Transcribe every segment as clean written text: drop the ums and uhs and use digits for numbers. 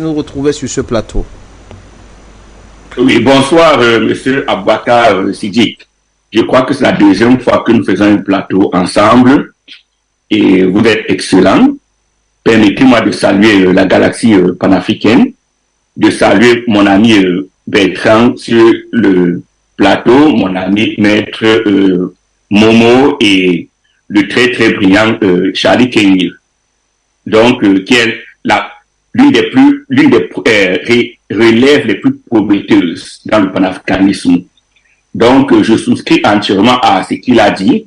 nous retrouver sur ce plateau. Oui, bonsoir, monsieur Aboubacar Siddiq. Je crois que c'est la deuxième fois que nous faisons un plateau ensemble et vous êtes excellent. Permettez-moi de saluer la galaxie panafricaine, de saluer mon ami Bertrand sur le plateau, mon ami maître Momo et le très très brillant Charlie Kenny. Donc, qui est l'une des relèves les plus prometteuses dans le panafricanisme. Donc, je souscris entièrement à ce qu'il a dit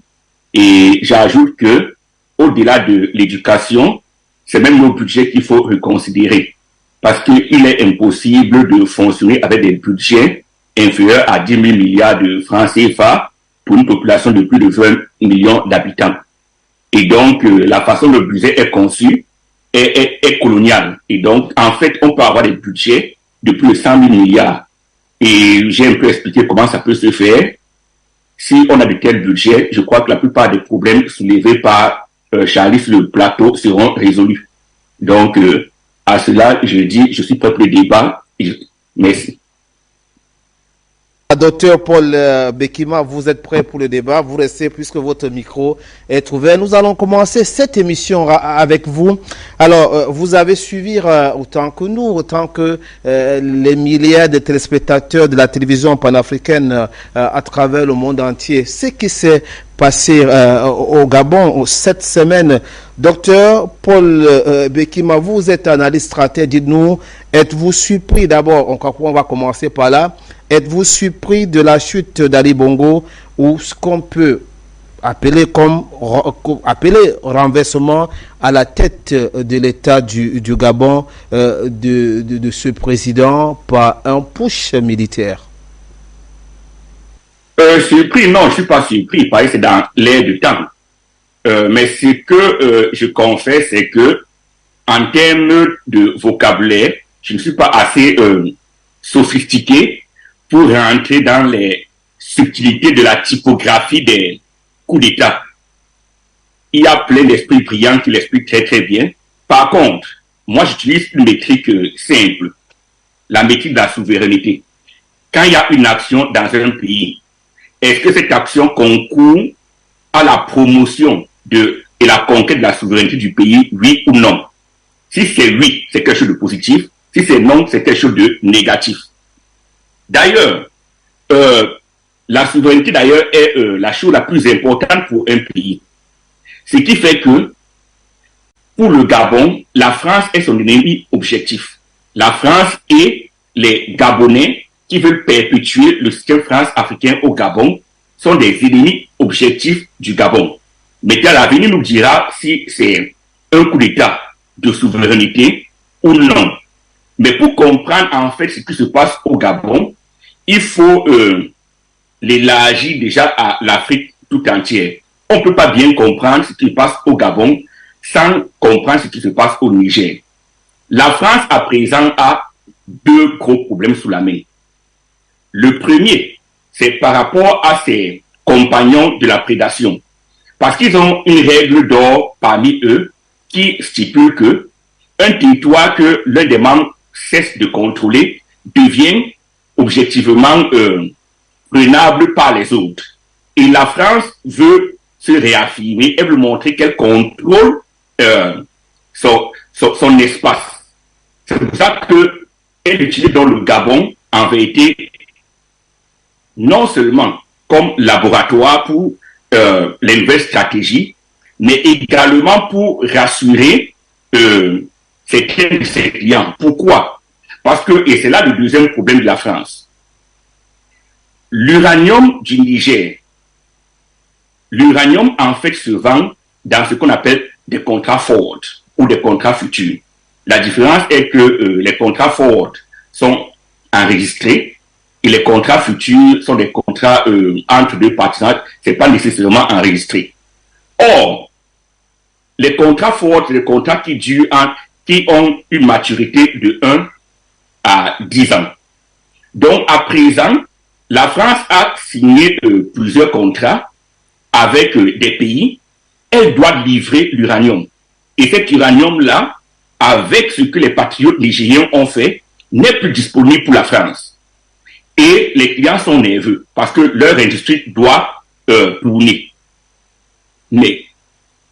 et j'ajoute que, au-delà de l'éducation, c'est même nos budgets qu'il faut reconsidérer parce qu'il est impossible de fonctionner avec des budgets inférieurs à 10 000 milliards de francs CFA pour une population de plus de 20 millions d'habitants. Et donc, la façon dont le budget est conçu est coloniale. Et donc, en fait, on peut avoir des budgets de plus de 100 000 milliards. Et j'ai un peu expliqué comment ça peut se faire. Si on a de tels budgets, je crois que la plupart des problèmes soulevés par Charlie sur le plateau seront résolus. Donc, à cela, je dis, je suis prêt pour le débat. Merci. Docteur Paul Bekima, vous êtes prêt pour le débat. Vous restez puisque votre micro est ouvert. Nous allons commencer cette émission avec vous. Alors, vous avez suivi autant que nous, autant que les milliards de téléspectateurs de la télévision panafricaine à travers le monde entier. Ce qui s'est passé au Gabon cette semaine. Docteur Paul Bekima, vous êtes analyste stratège. Dites-nous, êtes-vous surpris d'abord, on va commencer par là. Êtes-vous surpris de la chute d'Ali Bongo ou ce qu'on peut appeler renversement à la tête de l'État du Gabon de ce président par un push militaire? Surpris, non, je ne suis pas surpris, parce que c'est dans l'air du temps. Mais ce que je confesse, c'est que en termes de vocabulaire, je ne suis pas assez sophistiqué pour rentrer dans les subtilités de la typographie des coups d'État. Il y a plein d'esprits brillants qui l'expliquent très très bien. Par contre, moi j'utilise une métrique simple, la métrique de la souveraineté. Quand il y a une action dans un pays, est-ce que cette action concourt à la promotion et la conquête de la souveraineté du pays, oui ou non? Si c'est oui, c'est quelque chose de positif. Si c'est non, c'est quelque chose de négatif. D'ailleurs, la souveraineté d'ailleurs est la chose la plus importante pour un pays. Ce qui fait que, pour le Gabon, la France est son ennemi objectif. La France et les Gabonais qui veulent perpétuer le système France-africain au Gabon sont des ennemis objectifs du Gabon. Mais l'avenir nous dira si c'est un coup d'État de souveraineté ou non. Mais pour comprendre en fait ce qui se passe au Gabon, il faut l'élargir déjà à l'Afrique tout entière. On ne peut pas bien comprendre ce qui se passe au Gabon sans comprendre ce qui se passe au Niger. La France à présent a deux gros problèmes sous la main. Le premier, c'est par rapport à ses compagnons de la prédation. Parce qu'ils ont une règle d'or parmi eux qui stipule que un territoire que l'un des membres cesse de contrôler devient objectivement prenable par les autres. Et la France veut se réaffirmer, elle veut montrer qu'elle contrôle son espace. C'est pour ça qu'elle utilise dans le Gabon, en vérité, non seulement comme laboratoire pour les nouvelles stratégies, mais également pour rassurer certains de ses clients. Pourquoi? Parce que, et c'est là le deuxième problème de la France, l'uranium du Niger, l'uranium en fait se vend dans ce qu'on appelle des contrats forward ou des contrats futurs. La différence est que les contrats forward sont enregistrés et les contrats futurs sont des contrats entre deux partenaires, c'est pas nécessairement enregistré. Or, les contrats forward, c'est des contrats qui durent, qui ont une maturité de 1 à 10 ans. Donc, à présent, la France a signé plusieurs contrats avec des pays. Elle doit livrer l'uranium. Et cet uranium-là, avec ce que les patriotes nigériens ont fait, n'est plus disponible pour la France. Et les clients sont nerveux parce que leur industrie doit tourner. Mais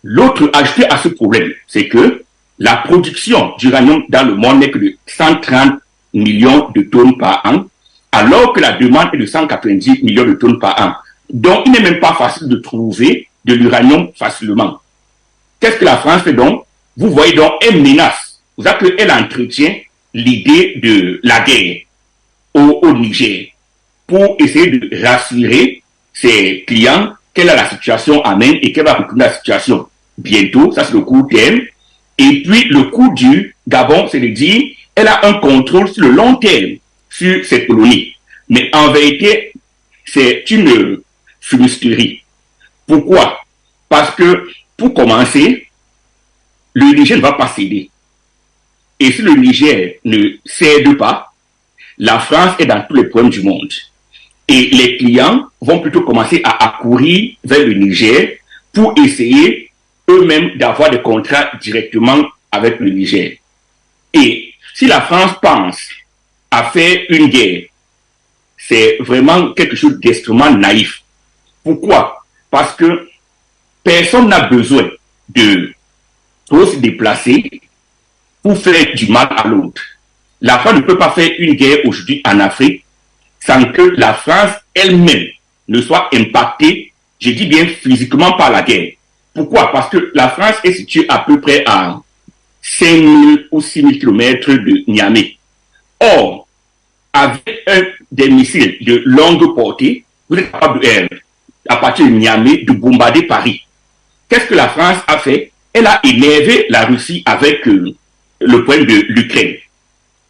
l'autre ajouté à ce problème, c'est que la production d'uranium dans le monde n'est que de 130 millions de tonnes par an, alors que la demande est de 190 millions de tonnes par an. Donc, il n'est même pas facile de trouver de l'uranium facilement. Qu'est-ce que la France fait donc? Vous voyez donc, elle menace. Vous savez qu'elle entretient l'idée de la guerre au Niger pour essayer de rassurer ses clients qu'elle a la situation à main et qu'elle va retourner la situation bientôt. Ça, c'est le court terme. Et puis, le coup du Gabon, c'est de dire elle a un contrôle sur le long terme sur cette colonie. Mais en vérité, c'est une fumisterie. Pourquoi? Parce que, pour commencer, le Niger ne va pas céder. Et si le Niger ne cède pas, la France est dans tous les problèmes du monde. Et les clients vont plutôt commencer à accourir vers le Niger pour essayer eux-mêmes d'avoir des contrats directement avec le Niger. Et si la France pense à faire une guerre, c'est vraiment quelque chose d'extrêmement naïf. Pourquoi? Parce que personne n'a besoin de se déplacer pour faire du mal à l'autre. La France ne peut pas faire une guerre aujourd'hui en Afrique sans que la France elle-même ne soit impactée, je dis bien physiquement, par la guerre. Pourquoi? Parce que la France est située à peu près à 5000 ou 6000 km de Niamey. Or, avec des missiles de longue portée, vous êtes capable, à partir de Niamey, de bombarder Paris. Qu'est-ce que la France a fait? Elle a énervé la Russie avec le problème de l'Ukraine,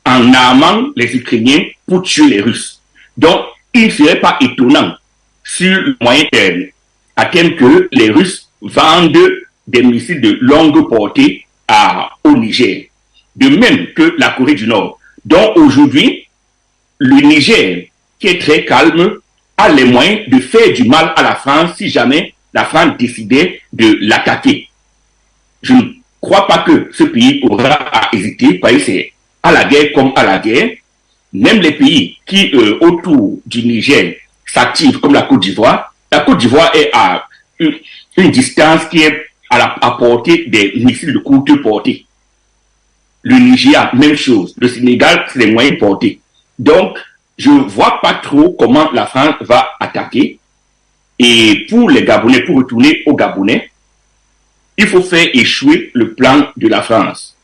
en armant les Ukrainiens pour tuer les Russes. Donc, il ne serait pas étonnant sur le moyen terme à terme que les Russes vendent des missiles de longue portée au Niger. De même que la Corée du Nord. Donc aujourd'hui, le Niger, qui est très calme, a les moyens de faire du mal à la France si jamais la France décidait de l'attaquer. Je ne crois pas que ce pays aura à hésiter, parce que c'est à la guerre comme à la guerre. Même les pays qui, autour du Niger, s'activent comme la Côte d'Ivoire. La Côte d'Ivoire est à une distance qui est à portée des missiles de courte portée. Le Nigeria, même chose. Le Sénégal, c'est les moyens portés. Donc, je ne vois pas trop comment la France va attaquer. Et pour les Gabonais, pour retourner aux Gabonais, il faut faire échouer le plan de la France.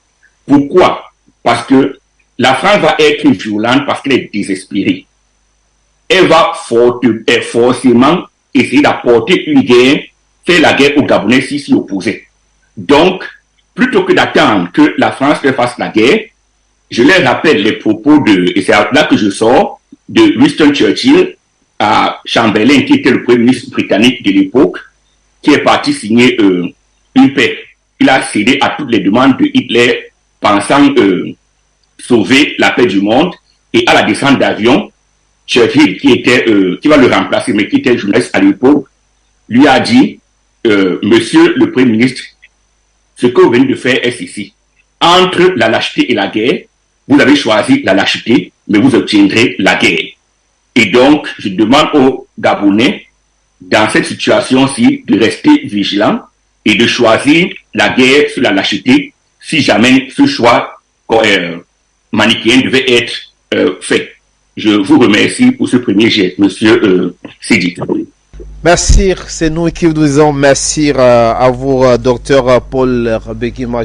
Pourquoi? Parce que la France va être violente parce qu'elle est désespérée. Elle va forcément essayer d'apporter une guerre, faire la guerre aux Gabonais s'y opposer. Donc, plutôt que d'attendre que la France fasse la guerre, je leur rappelle les propos et c'est là que je sors, de Winston Churchill à Chamberlain, qui était le premier ministre britannique de l'époque, qui est parti signer une paix. Il a cédé à toutes les demandes de Hitler, pensant sauver la paix du monde. Et à la descente d'avion, Churchill, qui va le remplacer, mais qui était journaliste à l'époque, lui a dit, Monsieur le Premier ministre, ce que vous venez de faire est ceci. Entre la lâcheté et la guerre, vous avez choisi la lâcheté, mais vous obtiendrez la guerre. Et donc, je demande aux Gabonais, dans cette situation-ci, de rester vigilants et de choisir la guerre sur la lâcheté si jamais ce choix manichéen devait être fait. Je vous remercie pour ce premier jet, Monsieur Sidi. Merci, c'est nous qui vous disons merci à vous, docteur Paul Béguima.